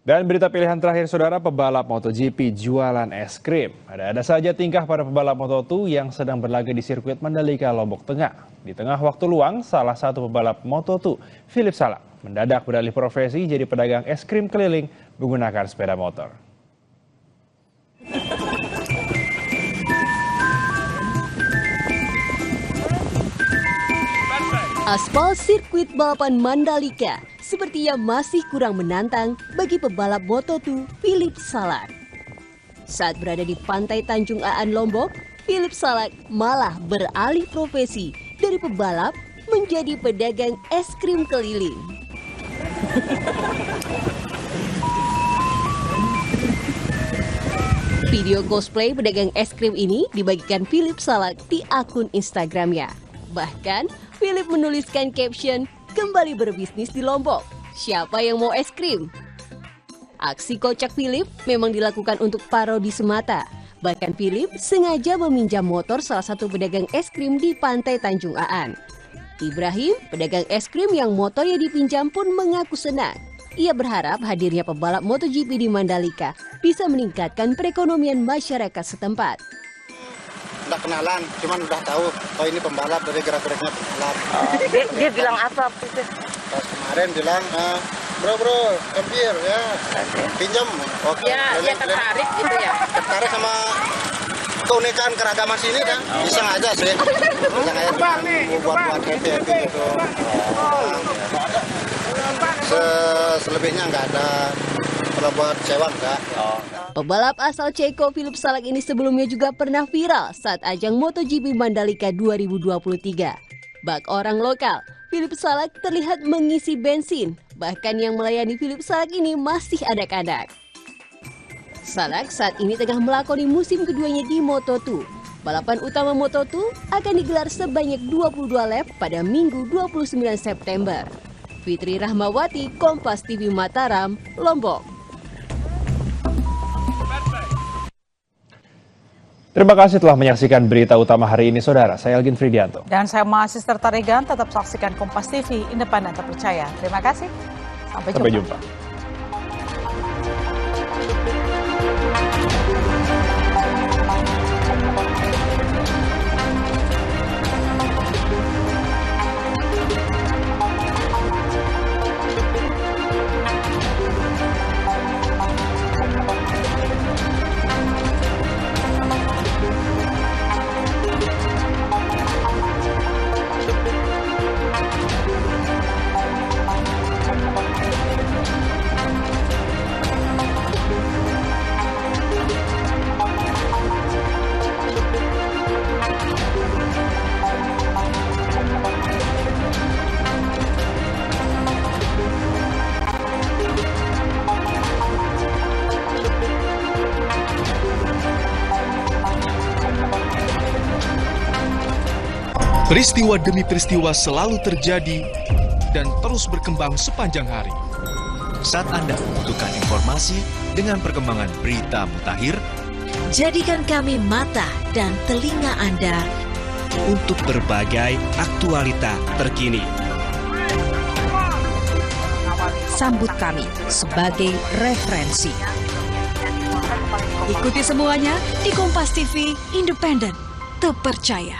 Dan berita pilihan terakhir saudara, pebalap MotoGP jualan es krim. Ada saja tingkah para pebalap Moto2 yang sedang berlaga di sirkuit Mandalika, Lombok Tengah. Di tengah waktu luang, salah satu pebalap Moto2, Philip Salak, mendadak beralih profesi jadi pedagang es krim keliling menggunakan sepeda motor. Aspal sirkuit balapan Mandalika sepertinya masih kurang menantang bagi pebalap Moto2 Philip Salak. Saat berada di pantai Tanjung Aan, Lombok, Philip Salak malah beralih profesi dari pebalap menjadi pedagang es krim keliling. Video cosplay pedagang es krim ini dibagikan Philip Salak di akun Instagramnya. Bahkan, Philip menuliskan caption, "Kembali berbisnis di Lombok. Siapa yang mau es krim?" Aksi kocak Philip memang dilakukan untuk parodi semata. Bahkan Philip sengaja meminjam motor salah satu pedagang es krim di pantai Tanjung Aan. Ibrahim, pedagang es krim yang motornya dipinjam pun mengaku senang. Ia berharap hadirnya pebalap MotoGP di Mandalika bisa meningkatkan perekonomian masyarakat setempat. Udah kenalan, cuman udah tahu oh ini pembalap dari gerak-geriknya pembalap. Dia bilang apa? Pas kemarin bilang, bro, come here ya, pinjam. Oke. Ya, dia tertarik gitu ya. Tertarik sama keunikan keragaman sini kan? Iseng aja sih. Iseng aja buat happy gitu. Selebihnya nggak ada. Kalau buat sewa enggak. Pebalap asal Ceko Philip Salak ini sebelumnya juga pernah viral saat ajang MotoGP Mandalika 2023. Bak orang lokal, Philip Salak terlihat mengisi bensin. Bahkan yang melayani Philip Salak ini masih anak-anak. Salak saat ini tengah melakoni musim keduanya di Moto2. Balapan utama Moto2 akan digelar sebanyak 22 lap pada Minggu 29 September. Fitri Rahmawati, Kompas TV Mataram, Lombok. Terima kasih telah menyaksikan berita utama hari ini, saudara. Saya Elgin Fridianto. Dan saya Mahasiswa Tarigan, tetap saksikan Kompas TV, independen terpercaya. Terima kasih. Sampai jumpa. Peristiwa demi peristiwa selalu terjadi dan terus berkembang sepanjang hari. Saat Anda membutuhkan informasi dengan perkembangan berita mutakhir, jadikan kami mata dan telinga Anda untuk berbagai aktualita terkini. Sambut kami sebagai referensi. Ikuti semuanya di Kompas TV, independen, terpercaya.